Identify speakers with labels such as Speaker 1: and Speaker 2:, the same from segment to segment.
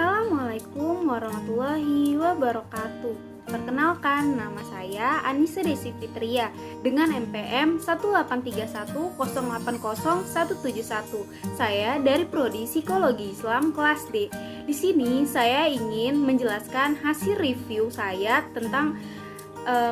Speaker 1: Assalamualaikum warahmatullahi wabarakatuh. Perkenalkan, nama saya Anissa Desi Fitria dengan NPM 18310800171. Saya dari Prodi Psikologi Islam kelas D. Di sini saya ingin menjelaskan hasil review saya tentang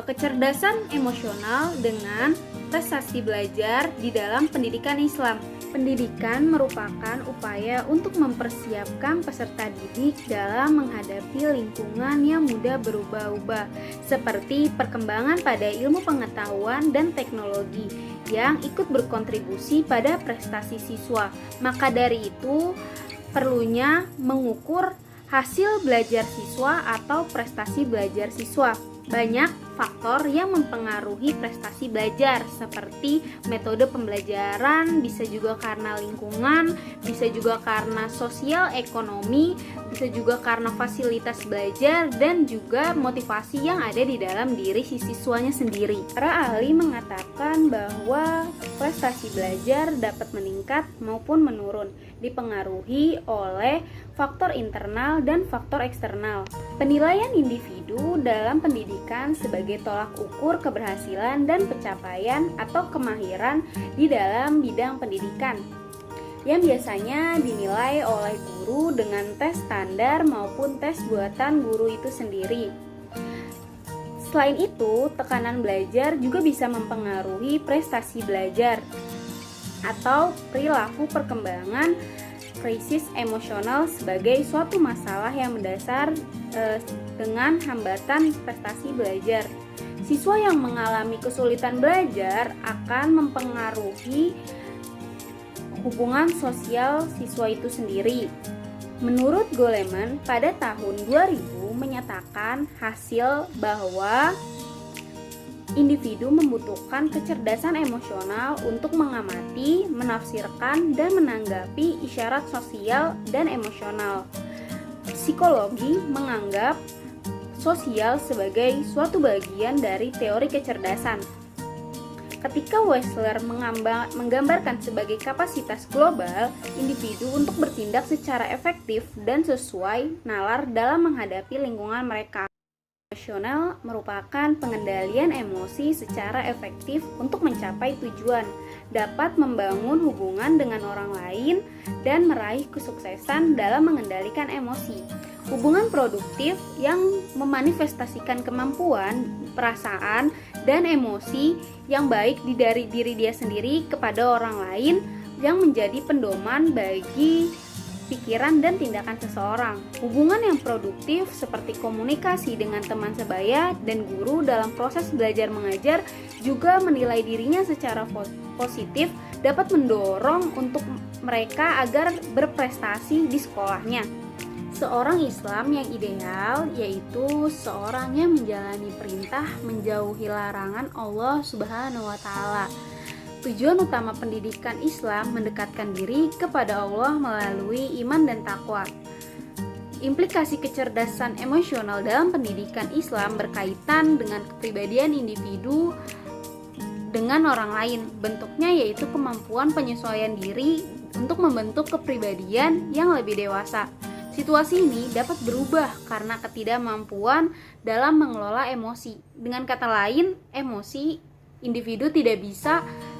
Speaker 1: kecerdasan emosional dengan prestasi belajar di dalam pendidikan Islam. Pendidikan merupakan upaya untuk mempersiapkan peserta didik dalam menghadapi lingkungan yang mudah berubah-ubah, seperti perkembangan pada ilmu pengetahuan dan teknologi yang ikut berkontribusi pada prestasi siswa. Maka dari itu, perlunya mengukur hasil belajar siswa atau prestasi belajar siswa. Banyak faktor yang mempengaruhi prestasi belajar, seperti metode pembelajaran, bisa juga karena lingkungan, bisa juga karena sosial ekonomi, bisa juga karena fasilitas belajar, dan juga motivasi yang ada di dalam diri si siswanya sendiri. Para ahli mengatakan bahwa prestasi belajar dapat meningkat maupun menurun, dipengaruhi oleh faktor internal dan faktor eksternal. Penilaian individu dalam pendidikan sebagai tolak ukur keberhasilan dan pencapaian atau kemahiran di dalam bidang pendidikan, yang biasanya dinilai oleh guru dengan tes standar maupun tes buatan guru itu sendiri. Selain itu, tekanan belajar juga bisa mempengaruhi prestasi belajar atau perilaku perkembangan krisis emosional sebagai suatu masalah yang mendasar dengan hambatan prestasi belajar. Siswa yang mengalami kesulitan belajar akan mempengaruhi hubungan sosial siswa itu sendiri. Menurut Goleman, pada tahun 2000 menyatakan hasil bahwa individu membutuhkan kecerdasan emosional untuk mengamati, menafsirkan, dan menanggapi isyarat sosial dan emosional. Psikologi menganggap sosial sebagai suatu bagian dari teori kecerdasan. Ketika Wechsler menggambarkan sebagai kapasitas global individu untuk bertindak secara efektif dan sesuai nalar dalam menghadapi lingkungan mereka. Emosional merupakan pengendalian emosi secara efektif untuk mencapai tujuan, dapat membangun hubungan dengan orang lain, dan meraih kesuksesan dalam mengendalikan emosi. Hubungan produktif yang memanifestasikan kemampuan, perasaan, dan emosi yang baik dari diri dia sendiri kepada orang lain yang menjadi pendoman bagi pikiran dan tindakan seseorang. Hubungan yang produktif seperti komunikasi dengan teman sebaya dan guru dalam proses belajar mengajar juga menilai dirinya secara positif dapat mendorong untuk mereka agar berprestasi di sekolahnya. Seorang Islam yang ideal yaitu seorang yang menjalani perintah menjauhi larangan Allah Subhanahu wa taala. Tujuan utama pendidikan Islam mendekatkan diri kepada Allah melalui iman dan takwa. Implikasi kecerdasan emosional dalam pendidikan Islam berkaitan dengan kepribadian individu dengan orang lain. Bentuknya yaitu kemampuan penyesuaian diri untuk membentuk kepribadian yang lebih dewasa. Situasi ini dapat berubah karena ketidakmampuan dalam mengelola emosi. Dengan kata lain, emosi individu tidak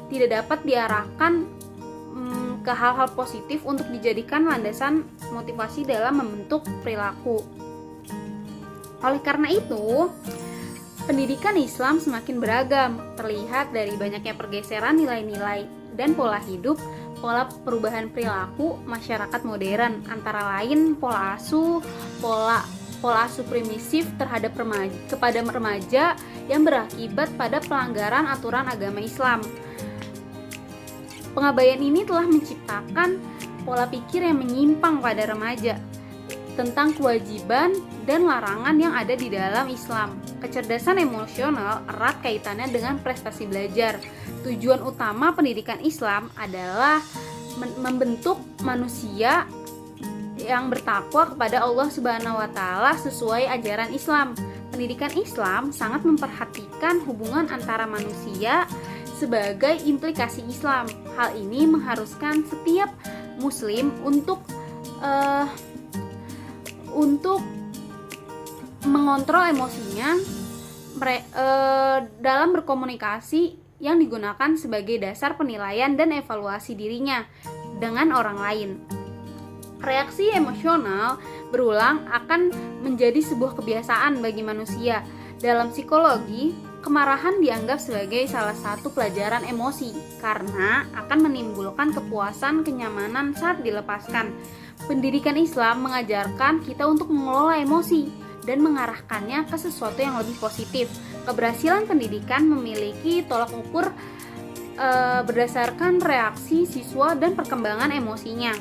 Speaker 1: dapat diarahkan ke hal-hal positif untuk dijadikan landasan motivasi dalam membentuk perilaku. Oleh karena itu, pendidikan Islam semakin beragam, terlihat dari banyaknya pergeseran nilai-nilai dan pola hidup, pola perubahan perilaku masyarakat modern, antara lain pola asuh primisif terhadap remaja yang berakibat pada pelanggaran aturan agama Islam. Pengabaian ini telah menciptakan pola pikir yang menyimpang pada remaja tentang kewajiban dan larangan yang ada di dalam Islam. Kecerdasan emosional erat kaitannya dengan prestasi belajar. Tujuan utama pendidikan Islam adalah membentuk manusia yang bertakwa kepada Allah Subhanahu wa taala sesuai ajaran Islam. Pendidikan Islam sangat memperhatikan hubungan antara manusia sebagai implikasi Islam. Hal ini mengharuskan setiap muslim untuk untuk mengontrol emosinya dalam berkomunikasi yang digunakan sebagai dasar penilaian dan evaluasi dirinya dengan orang lain. Reaksi emosional berulang akan menjadi sebuah kebiasaan bagi manusia. Dalam psikologi, kemarahan dianggap sebagai salah satu pelajaran emosi karena akan menimbulkan kepuasan, kenyamanan saat dilepaskan. Pendidikan Islam mengajarkan kita untuk mengelola emosi dan mengarahkannya ke sesuatu yang lebih positif. Keberhasilan pendidikan memiliki tolak ukur berdasarkan reaksi siswa dan perkembangan emosinya.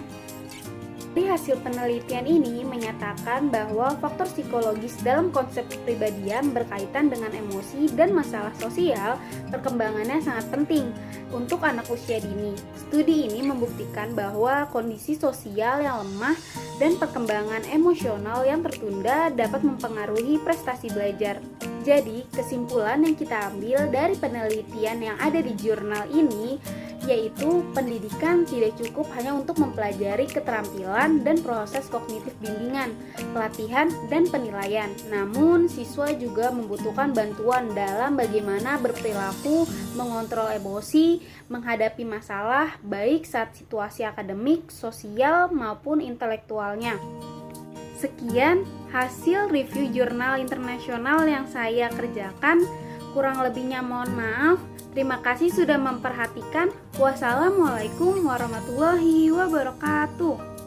Speaker 1: Dari hasil penelitian ini menyatakan bahwa faktor psikologis dalam konsep kepribadian berkaitan dengan emosi dan masalah sosial perkembangannya sangat penting untuk anak usia dini. Studi ini membuktikan bahwa kondisi sosial yang lemah dan perkembangan emosional yang tertunda dapat mempengaruhi prestasi belajar. Jadi, kesimpulan yang kita ambil dari penelitian yang ada di jurnal ini yaitu pendidikan tidak cukup hanya untuk mempelajari keterampilan dan proses kognitif bimbingan, pelatihan, dan penilaian. Namun, siswa juga membutuhkan bantuan dalam bagaimana berperilaku, mengontrol emosi, menghadapi masalah baik saat situasi akademik, sosial, maupun intelektualnya. Sekian hasil review jurnal internasional yang saya kerjakan. Kurang lebihnya mohon maaf. Terima kasih sudah memperhatikan. Wassalamualaikum warahmatullahi wabarakatuh.